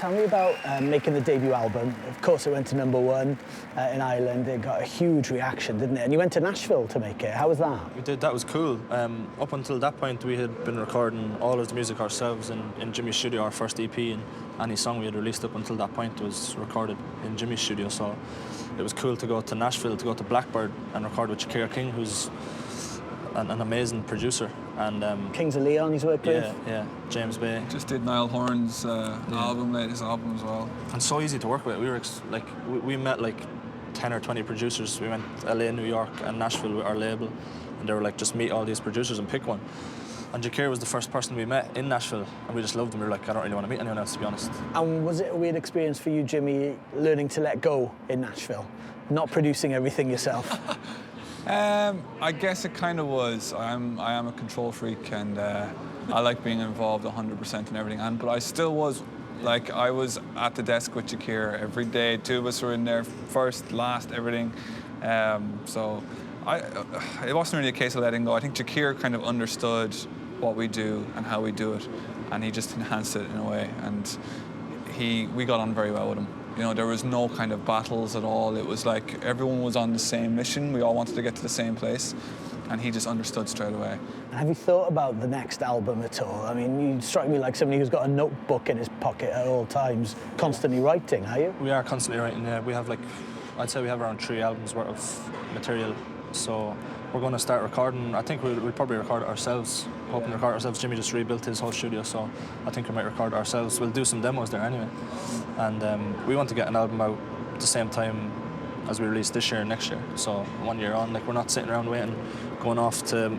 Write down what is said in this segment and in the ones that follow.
Tell me about making the debut album. Of course, it went to #1 in Ireland. It got a huge reaction, didn't it? And you went to Nashville to make it. How was that? We did. That was cool. Up until that point, we had been recording all of the music ourselves in Jimmy's studio. Our first EP, and any song we had released up until that point was recorded in Jimmy's studio. So it was cool to go to Nashville, to go to Blackbird and record with Shakira King, who's an amazing producer. And Kings of Leon he's worked with. Yeah, James Bay. Just did Niall Horan's latest album as well. And so easy to work with. We were we met like 10 or 20 producers. We went to LA, New York, and Nashville with our label, and they were like, just meet all these producers and pick one. And Shakira was the first person we met in Nashville, and we just loved him. We were like, I don't really want to meet anyone else, to be honest. And was it a weird experience for you, Jimmy, learning to let go in Nashville, not producing everything yourself? I guess it kind of was. I am a control freak, and I like being involved 100% in everything. But I still was, like, I was at the desk with Shakira every day. Two of us were in there, first, last, everything. So it wasn't really a case of letting go. I think Shakira kind of understood what we do and how we do it, and he just enhanced it in a way. And we got on very well with him. You know, there was no kind of battles at all. It was like everyone was on the same mission. We all wanted to get to the same place, and he just understood straight away. Have you thought about the next album at all? I mean, you strike me like somebody who's got a notebook in his pocket at all times, constantly writing, are you? We are constantly writing, yeah. We have I'd say we have around 3 albums worth of material. So we're going to start recording. I think we'll probably record it ourselves, hoping to record it ourselves. Jimmy just rebuilt his whole studio, so I think we might record it ourselves. We'll do some demos there anyway. And we want to get an album out at the same time as we release this year and next year. So 1 year on, like, we're not sitting around waiting, going off to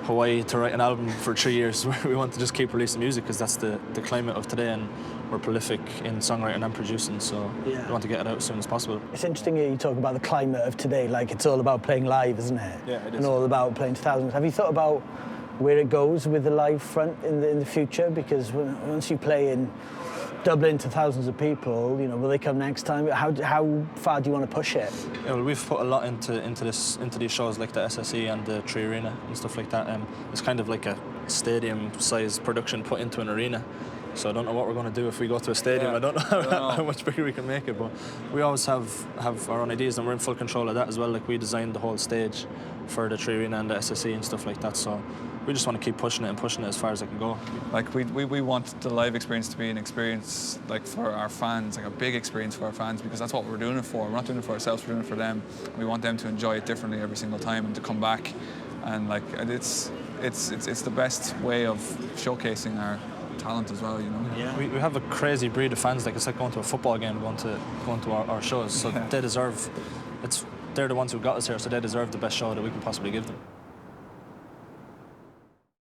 Hawaii to write an album for 3 years. We want to just keep releasing music because that's the climate of today, and we're prolific in songwriting and producing, so we want to get it out as soon as possible. It's interesting you talk about the climate of today, like it's all about playing live, isn't it? Yeah, it is. And all about playing to thousands. Have you thought about where it goes with the live front in the future? Because once you play in Dublin to thousands of people, you know, will they come next time? How far do you want to push it? Yeah, well, we've put a lot into these shows like the SSE and the Tree Arena and stuff like that. It's kind of like a stadium-sized production put into an arena. So I don't know what we're going to do if we go to a stadium. Yeah, I don't know how much bigger we can make it, but we always have our own ideas, and we're in full control of that as well. Like, we designed the whole stage for the Tree Arena and the SSE and stuff like that. So we just want to keep pushing it as far as it can go. Like, we want the live experience to be an experience, like, for our fans, like a big experience for our fans, because that's what we're doing it for. We're not doing it for ourselves, we're doing it for them. We want them to enjoy it differently every single time and to come back. And like, it's the best way of showcasing our talent as well, you know. Yeah. We have a crazy breed of fans. Like, it's like going to a football game, going to our shows. So they deserve. They're the ones who got us here, so they deserve the best show that we can possibly give them.